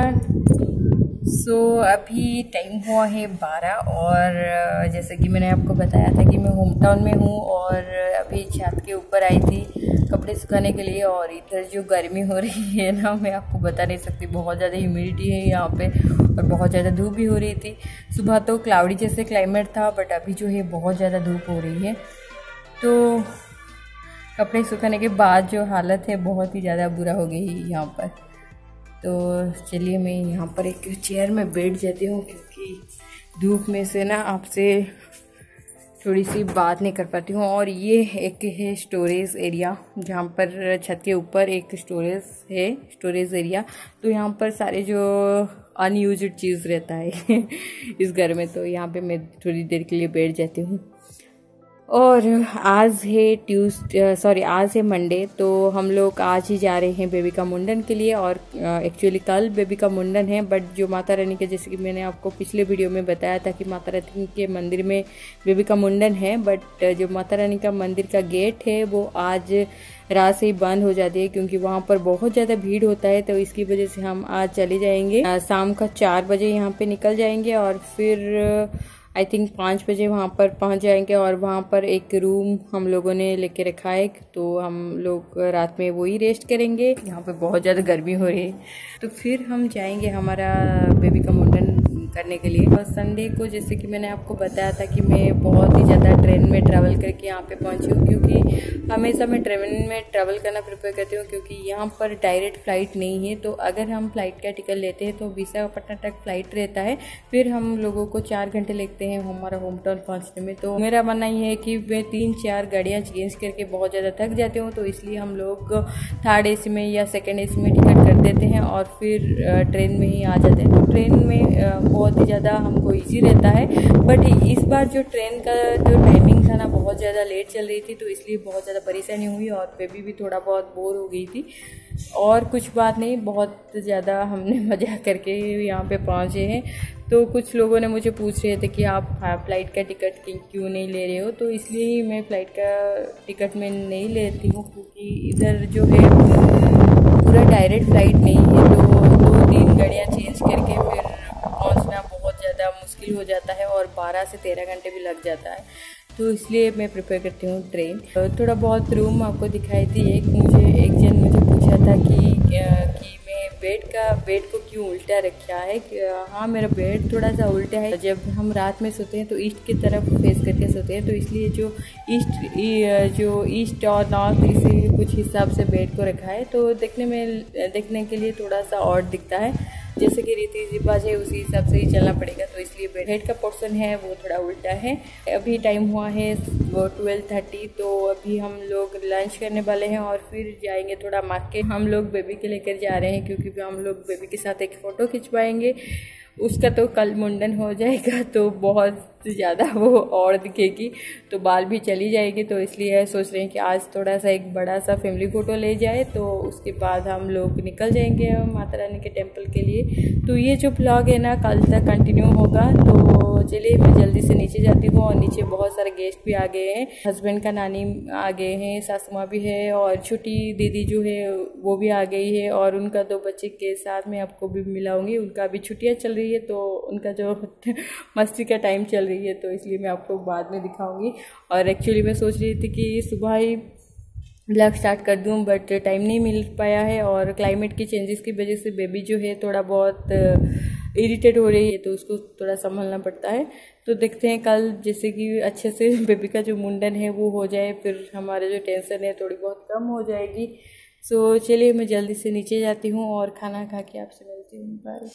Everyone. अभी time हुआ है 12 और जैसे कि मैंने आपको बताया था कि मैं होम टाउन में हूँ और अभी छत के ऊपर आई थी कपड़े सुखाने के लिए। और इधर जो गर्मी हो रही है ना, मैं आपको बता नहीं सकती। बहुत ज़्यादा ह्यूमिडिटी है यहाँ पे और बहुत ज़्यादा धूप भी हो रही थी। सुबह तो क्लाउडी जैसे क्लाइमेट था, बट अभी जो है बहुत ज़्यादा धूप हो रही है। तो कपड़े सुखाने के बाद जो हालत है बहुत ही ज़्यादा बुरा हो गई है यहाँ पर। तो चलिए मैं यहाँ पर एक चेयर में बैठ जाती हूँ, क्योंकि धूप में से ना आपसे थोड़ी सी बात नहीं कर पाती हूँ। और ये एक है स्टोरेज एरिया, जहाँ पर छत के ऊपर एक स्टोरेज एरिया। तो यहाँ पर सारे जो अनयूज्ड चीज़ रहता है इस घर में, तो यहाँ पे मैं थोड़ी देर के लिए बैठ जाती हूँ। और आज है मंडे, तो हम लोग आज ही जा रहे हैं बेबी का मुंडन के लिए। और एक्चुअली कल बेबी का मुंडन है, बट जो माता रानी के, जैसे कि मैंने आपको पिछले वीडियो में बताया था कि माता रानी के मंदिर में बेबी का मुंडन है, बट जो माता रानी का मंदिर का गेट है वो आज रात से ही बंद हो जाती है, क्योंकि वहाँ पर बहुत ज़्यादा भीड़ होता है। तो इसकी वजह से हम आज चले जाएंगे, शाम का 4 बजे यहाँ पे निकल जाएंगे और फिर आई थिंक 5 बजे वहाँ पर पहुँच जाएंगे। और वहाँ पर एक रूम हम लोगों ने लेके रखा है, तो हम लोग रात में वही रेस्ट करेंगे। यहाँ पे बहुत ज़्यादा गर्मी हो रही है, तो फिर हम जाएंगे हमारा बेबी का मुंडन करने के लिए। और संडे को, जैसे कि मैंने आपको बताया था कि मैं बहुत ही ज़्यादा ट्रेन में ट्रैवल करके यहाँ पे पहुँची हूँ, क्योंकि हमेशा मैं ट्रेन में ट्रैवल करना प्रेफर करती हूँ, क्योंकि यहाँ पर डायरेक्ट फ़्लाइट नहीं है। तो अगर हम फ्लाइट का टिकट लेते हैं तो विशाखापट्टनम तक फ़्लाइट रहता है, फिर हम लोगों को 4 घंटे लगते हैं हमारा होम टाउन पहुँचने में। तो मेरा मानना ये है कि मैं 3-4 गाड़ियाँ चेंज करके बहुत ज़्यादा थक जाती हूँ, तो इसलिए हम लोग 3rd AC में या 2nd AC में टिकट कर देते हैं और फिर ट्रेन में ही आ जाते हैं। तो ट्रेन में बहुत ही ज़्यादा हमको ईजी रहता है। बट इस बार जो ट्रेन का जो टाइमिंग था ना, बहुत ज़्यादा लेट चल रही थी, तो इसलिए बहुत ज़्यादा परेशानी हुई और बेबी भी थोड़ा बहुत बोर हो गई थी। और कुछ बात नहीं, बहुत ज़्यादा हमने मज़ा करके यहाँ पे पहुँचे हैं। तो कुछ लोगों ने मुझे पूछ रहे थे कि आप फ़्लाइट का टिकट क्यों नहीं ले रहे हो, तो इसलिए ही मैं फ़्लाइट का टिकट मैं नहीं लेती हूँ, क्योंकि इधर जो है पूरा डायरेक्ट फ़्लाइट नहीं है। तो 2-3 गाड़ियाँ चेंज करके फिर पहुँचना बहुत ज़्यादा मुश्किल हो जाता है और 12 से 13 घंटे भी लग जाता है। तो इसलिए मैं प्रेफर करती हूँ ट्रेन। थोड़ा बहुत रूम आपको दिखाई थी। एक जन मुझे पूछा था कि मैं बेड को क्यों उल्टा रखा है। हाँ, मेरा बेड थोड़ा सा उल्टा है। जब हम रात में सोते हैं तो ईस्ट की तरफ फेस करके सोते हैं, तो इसलिए जो ईस्ट और नॉर्थ, इसी कुछ हिसाब से बेड को रखा है। तो देखने के लिए थोड़ा सा और दिखता है, जैसे कि रीति रिवाज है उसी हिसाब से ही चलना पड़ेगा। तो इसलिए बेड का पोर्शन है वो थोड़ा उल्टा है। अभी टाइम हुआ है वो 12:30, तो अभी हम लोग लंच करने वाले हैं और फिर जाएंगे थोड़ा मार्केट। हम लोग बेबी के लेकर जा रहे हैं, क्योंकि हम लोग बेबी के साथ एक फ़ोटो खिंचवाएंगे। उसका तो कल मुंडन हो जाएगा, तो बहुत ज़्यादा वो और दिखेगी, तो बाल भी चली जाएगी। तो इसलिए सोच रहे हैं कि आज थोड़ा सा एक बड़ा सा फैमिली फ़ोटो ले जाए, तो उसके बाद हम लोग निकल जाएंगे माता रानी के टेम्पल के लिए। तो ये जो ब्लॉग है ना, कल तक कंटिन्यू होगा। तो चलिए मैं जल्दी से नीचे जाती हूँ। और नीचे बहुत सारे गेस्ट भी आ गए हैं, हस्बैंड का नानी आ गए हैं, सासू माँ भी है और छोटी दीदी जो है वो भी आ गई है। और उनका 2 बच्चे के साथ मैं आपको भी मिलाऊंगी। उनका अभी छुट्टियाँ चल रही है, तो उनका जो मस्ती का टाइम चल रही है, तो इसलिए मैं आपको बाद में दिखाऊंगी। और एक्चुअली मैं सोच रही थी कि सुबह ही ब्लॉग स्टार्ट कर दूं, बट टाइम नहीं मिल पाया है। और क्लाइमेट की चेंजेस की वजह से बेबी जो है थोड़ा बहुत इरिटेट हो रही है, तो उसको थोड़ा संभालना पड़ता है। तो देखते हैं कल जैसे कि अच्छे से बेबी का जो मुंडन है वो हो जाए, फिर हमारा जो टेंशन है थोड़ी बहुत कम हो जाएगी। सो चलिए मैं जल्दी से नीचे जाती हूँ और खाना खा के आपसे मिलती हूँ। बाय।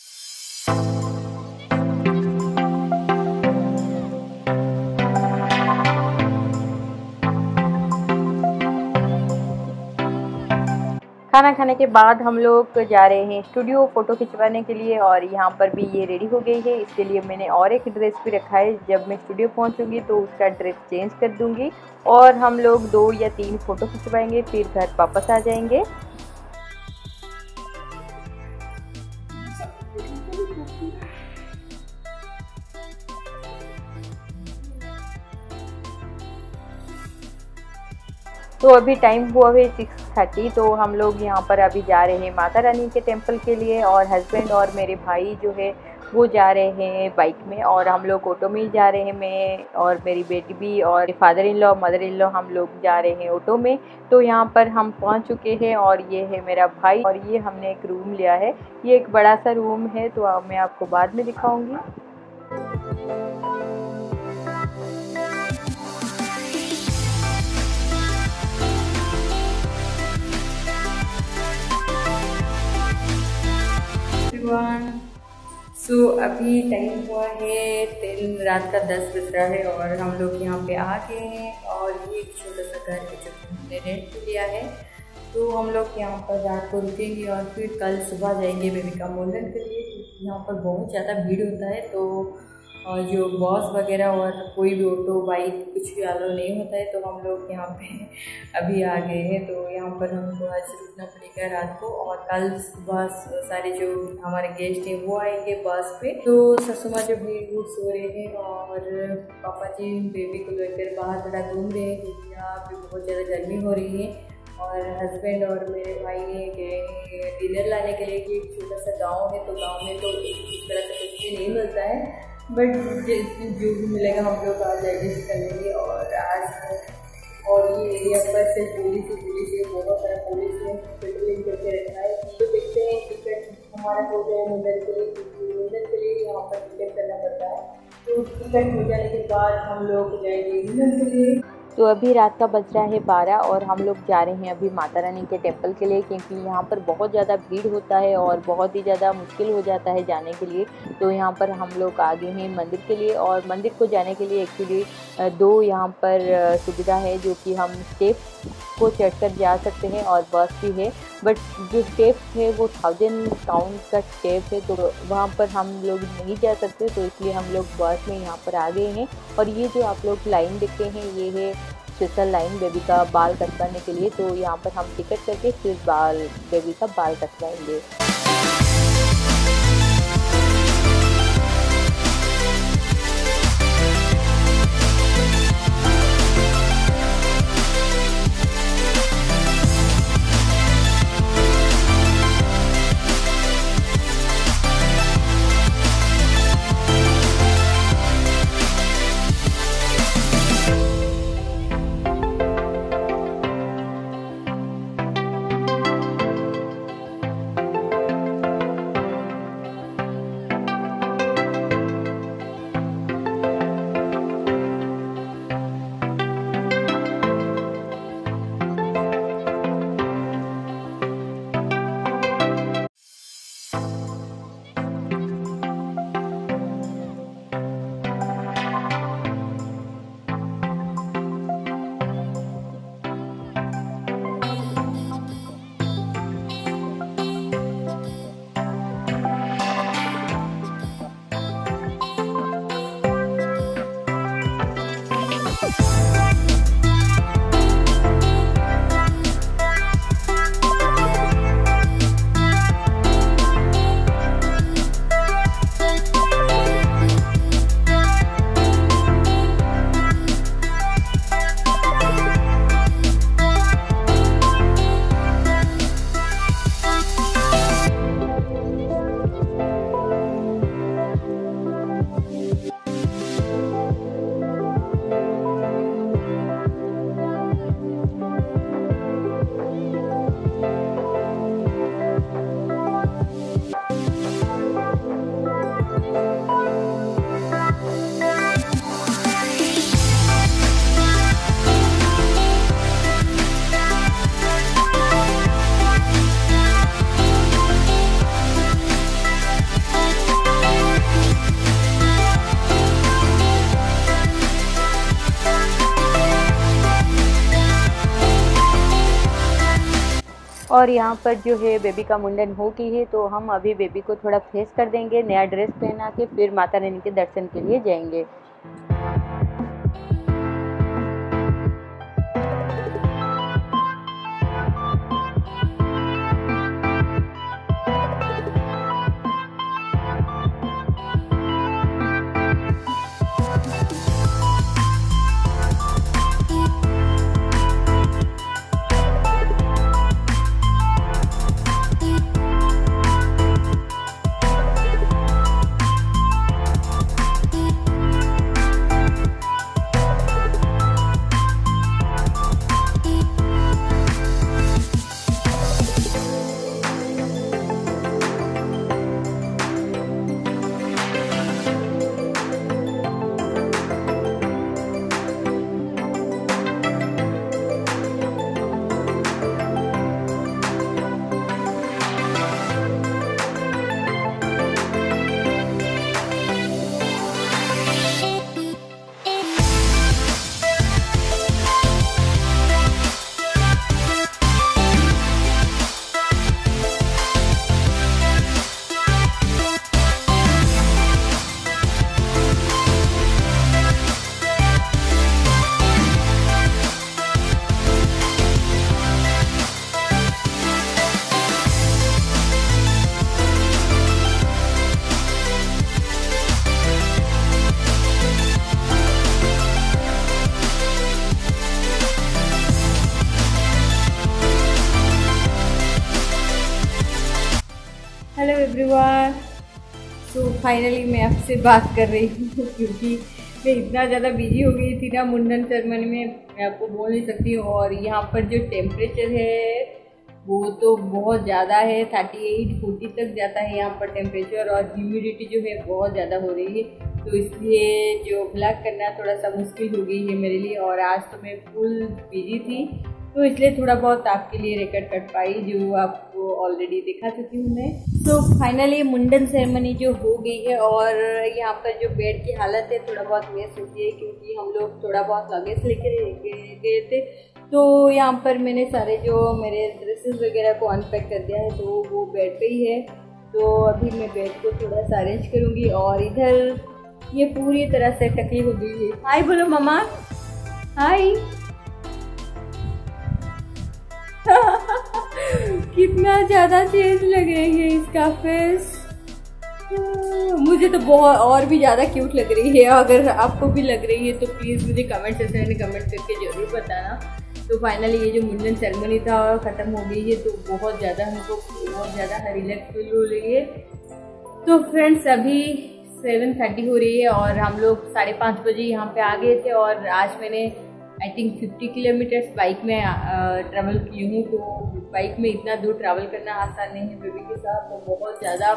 खाना खाने के बाद हम लोग जा रहे हैं स्टूडियो फ़ोटो खिंचवाने के लिए। और यहाँ पर भी ये रेडी हो गई है, इसके लिए मैंने और एक ड्रेस भी रखा है। जब मैं स्टूडियो पहुँचूँगी तो उसका ड्रेस चेंज कर दूँगी और हम लोग 2 या 3 फ़ोटो खिंचवाएंगे, फिर घर वापस आ जाएंगे। तो अभी टाइम हुआ है 6:30। तो हम लोग यहाँ पर अभी जा रहे हैं माता रानी के टेम्पल के लिए, और हस्बैंड और मेरे भाई जो है वो जा रहे हैं बाइक में, और हम लोग ऑटो में ही जा रहे हैं। मैं और मेरी बेटी भी और father in law mother in law हम लोग जा रहे हैं ऑटो में। तो यहाँ पर हम पहुँच चुके हैं, और ये है मेरा भाई, और ये हमने एक रूम लिया है। ये एक बड़ा सा रूम है, तो मैं आपको बाद में दिखाऊँगी। अभी टाइम हुआ है 10 रात का 10 बज रहा है, और हम लोग यहाँ पे आ गए हैं। और ये एक छोटा सा घर है जो हमने रेंट पे लिया है। तो हम लोग यहाँ पर रात को रुकेंगे और फिर कल सुबह जाएंगे बेबी का मुंडन के लिए, क्योंकि यहाँ पर बहुत ज़्यादा भीड़ होता है। तो और जो बॉस वगैरह और कोई भी ऑटो बाइक कुछ भी अलाउ नहीं होता है। तो हम लोग यहाँ पे अभी आ गए हैं। तो यहाँ पर हमको आज रुकना पड़ेगा रात को, और कल सुबह सारे जो हमारे गेस्ट हैं वो आएंगे बस पे। तो ससुमा जो भी वो सो रहे हैं, और पापा जी बेबी को लेकर बाहर थोड़ा घूम रहे हैं, क्योंकि यहाँ पे बहुत ज़्यादा गर्मी हो रही है। और हस्बैंड और मेरे भाई ने गए डिनर लाने के लिए, कि एक छोटा सा गाँव है। तो गाँव में तो इस तरह का कुछ भी नहीं मिलता है, बट जो भी मिलेगा हम लोग आज एडजस्ट कर लेंगे। और ये एरिया पर सिर्फ पुलिस है, बहुत सारा पुलिस है, पेट्रोलिंग करके रखा है। तो देखते हैं टिकट हमारा हो जाए मुंडन के लिए यहाँ पर टिकट करना पड़ता है। तो टिकट हो जाने के बाद हम लोग जाएंगे मुंडन के लिए। तो अभी रात का बज रहा है 12, और हम लोग जा रहे हैं अभी माता रानी के टेम्पल के लिए, क्योंकि यहाँ पर बहुत ज़्यादा भीड़ होता है और बहुत ही ज़्यादा मुश्किल हो जाता है जाने के लिए। तो यहाँ पर हम लोग आ गए हैं मंदिर के लिए, और मंदिर को जाने के लिए एक्चुअली 2 यहाँ पर सुविधा है, जो कि हम स्टेप को चढ़कर जा सकते हैं और बस भी है। बट जो स्टेप है वो 1000 काउंट का स्टेप है, तो वहाँ पर हम लोग नहीं जा सकते। तो इसलिए हम लोग बस में यहाँ पर आ गए हैं। और ये जो आप लोग लाइन देखते हैं, ये है स्पेशल लाइन बेबी का बाल कटवाने के लिए। तो यहाँ पर हम टिकट करके फिर बेबी का बाल कटवाएंगे। और यहाँ पर जो है बेबी का मुंडन हो गई है, तो हम अभी बेबी को थोड़ा फ्रेश कर देंगे, नया ड्रेस पहना के फिर माता रानी के दर्शन के लिए जाएंगे। तो फाइनली मैं आपसे बात कर रही हूँ क्योंकि मैं इतना ज़्यादा बिजी हो गई थी ना मुंडन सेरेमनी में, मैं आपको बोल नहीं सकती हूँ। और यहाँ पर जो टेम्परेचर है वो तो बहुत ज़्यादा है, 38-40 तक जाता है यहाँ पर टेम्परेचर, और ह्यूमिडिटी जो है बहुत ज़्यादा हो रही है। तो इसलिए जो ब्लॉग करना थोड़ा सा मुश्किल हो गई है मेरे लिए। और आज तो मैं फुल बिजी थी, तो इसलिए थोड़ा बहुत आपके लिए रिकॉर्ड कर पाई, जो आपको ऑलरेडी दिखा चुकी हूँ मैं। तो फाइनली मुंडन सेरेमनी जो हो गई है, और यहाँ पर जो बेड की हालत है थोड़ा बहुत मेस होती है क्योंकि हम लोग थोड़ा बहुत लगेज लेके गए थे। तो यहाँ पर मैंने सारे जो मेरे ड्रेसेस वगैरह को अनपैक कर दिया है, तो वो बेड पे ही है। तो अभी मैं बेड को थोड़ा सा अरेंज करूँगी। और इधर ये पूरी तरह से टकली हो गई है। हाय बोलो मम्मा, हाय। कितना ज़्यादा चेंज लग रही है इसका फेस, मुझे तो बहुत और भी ज़्यादा क्यूट लग रही है। अगर आपको भी लग रही है तो प्लीज़ मुझे कमेंट सेक्शन में कमेंट करके ज़रूर बताना। तो फाइनली ये जो मुंडन सेरेमनी था ख़त्म हो गई है, तो बहुत ज़्यादा हमको बहुत ज़्यादा रिलैक्स फील हो रही है। तो फ्रेंड्स अभी 7:30 हो रही है और हम लोग 5:30 बजे यहाँ पे आ गए थे। और आज मैंने आई थिंक 50 किलोमीटर्स बाइक में ट्रैवल की हूँ। तो बाइक में इतना दूर ट्रैवल करना आसान नहीं है बेबी के साथ। तो बहुत ज़्यादा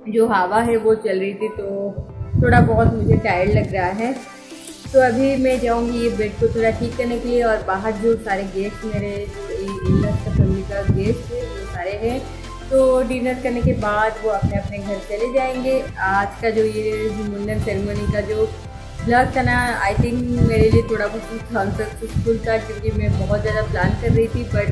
जो हवा है वो चल रही थी, तो थोड़ा बहुत मुझे टायर्ड लग रहा है। तो अभी मैं जाऊंगी ये बेड को थोड़ा ठीक करने के लिए। और बाहर जो सारे गेस्ट मेरे जो फैमिली का गेस्ट है वो सारे हैं, तो डिनर करने के बाद वो अपने अपने घर चले जाएंगे। आज का जो ये मुंडन सेरेमनी का जो ब्लॉग था ना, आई थिंक मेरे लिए थोड़ा बहुत अनसक्सेसफुल था क्योंकि मैं बहुत ज़्यादा प्लान कर रही थी, बट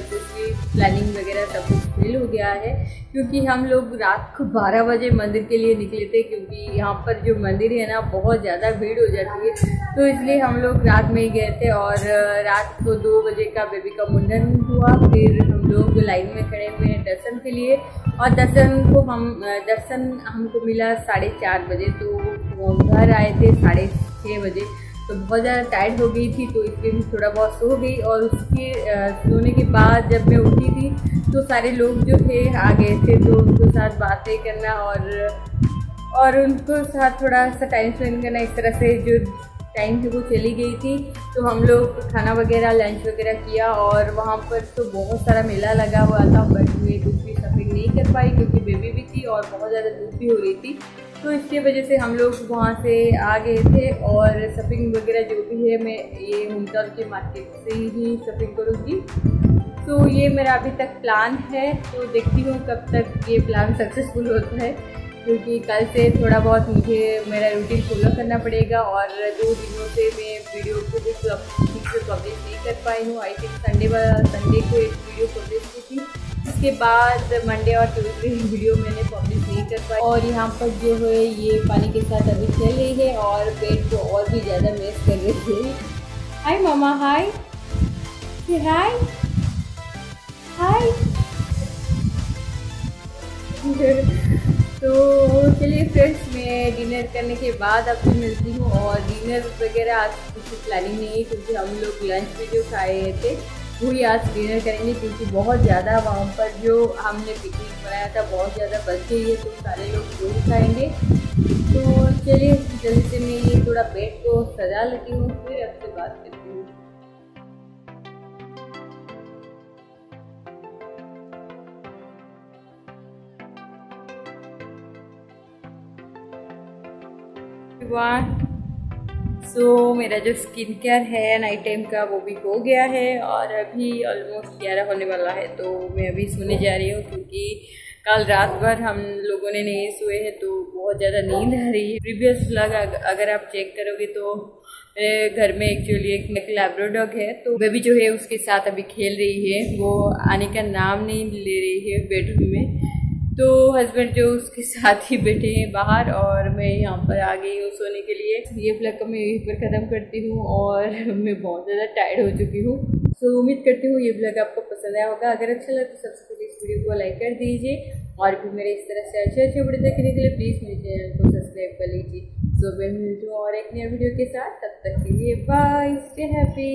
कुछ भी प्लानिंग वगैरह सब कुछ फेल हो गया है। क्योंकि हम लोग रात को 12 बजे मंदिर के लिए निकले थे, क्योंकि यहाँ पर जो मंदिर है ना बहुत ज़्यादा भीड़ हो जाती है, तो इसलिए हम लोग रात में ही गए थे। और रात को 2 बजे का बेबी का मुंडन हुआ। फिर हम लोग लाइन में खड़े हुए दर्शन के लिए, और दर्शन हमको मिला 4:30 बजे। तो घर आए थे 6:30 बजे। तो बहुत ज़्यादा टायर्ड हो गई थी, तो इसलिए मैं थोड़ा बहुत सो गई। और उसके सोने के बाद जब मैं उठी थी तो सारे लोग जो थे आ गए थे, तो उनके साथ बातें करना और उनको साथ थोड़ा सा टाइम स्पेंड करना, इस तरह से जो टाइम थी वो चली गई थी। तो हम लोग खाना वगैरह लंच वगैरह किया, और वहाँ पर तो बहुत सारा मेला लगा हुआ था, बट मैं कुछ भी शॉपिंग नहीं कर पाई क्योंकि बेबी भी थी और बहुत ज़्यादा धूप भी हो रही थी। तो इसकी वजह से हम लोग वहाँ से आ गए थे। और शॉपिंग वगैरह जो भी है मैं ये होमटाउन के मार्केट से ही शॉपिंग करूँगी। तो ये मेरा अभी तक प्लान है, तो देखती हूँ कब तक ये प्लान सक्सेसफुल होता है, क्योंकि कल से थोड़ा बहुत मुझे मेरा रूटीन फॉलो करना पड़ेगा। और 2 दिनों से मैं वीडियो को भी ठीक से पब्लिश नहीं कर पाई हूँ। आई थिंक संडे को एक वीडियो पब्लिश की थी, उसके बाद मंडे और ट्यूसडे वीडियो मैंने पब्लिश नहीं कर पाई। और यहाँ पर जो है ये पानी के साथ अभी चल रही है और पेट को और भी ज़्यादा मेस कर रही है। हाय मामा, हाय हाय हाय। तो चलिए फ्रेंड्स, मैं डिनर करने के बाद आपसे मिलती हूँ। और डिनर वगैरह आज कुछ प्लानिंग नहीं है, क्योंकि हम लोग लंच में जो खाए थे वही आज डिनर करेंगे, क्योंकि बहुत ज़्यादा वहाँ पर जो हमने पिकनिक बनाया था बहुत ज़्यादा बच गई है, तो सारे लोग जरूर खाएँगे। तो चलिए जल्दी से मैं ये थोड़ा बेड को सजा लेती हूँ, फिर आपसे बात करती हूँ। सो मेरा जो स्किन केयर है नाइट टाइम का वो भी हो गया है, और अभी ऑलमोस्ट 11 होने वाला है। तो मैं अभी सोने जा रही हूँ, क्योंकि कल रात भर हम लोगों ने नहीं सोए हैं, तो बहुत ज़्यादा नींद आ रही है। प्रीवियस व्लॉग अगर आप चेक करोगे तो घर में एक्चुअली एक लैब्राडोर है, तो बेबी जो है उसके साथ अभी खेल रही है। वो आने का नाम नहीं ले रही है बेडरूम में। तो हस्बैंड जो उसके साथ ही बैठे हैं बाहर, और मैं यहाँ पर आ गई हूँ सोने के लिए। ये व्लॉग को मैं यहीं पर ख़त्म करती हूँ, और मैं बहुत ज़्यादा टायर्ड हो चुकी हूँ। सो उम्मीद करती हूँ ये व्लॉग आपको पसंद आया होगा। अगर अच्छा लगा तो सबसे पहले इस वीडियो को लाइक कर दीजिए, और भी मेरे इस तरह से अच्छे वीडियो देखने के लिए प्लीज़ मेरे चैनल को सब्सक्राइब कर लीजिए। सो मैं मिलती हूँ और एक नया वीडियो के साथ, तब तक के लिए बाय, स्टे हैप्पी।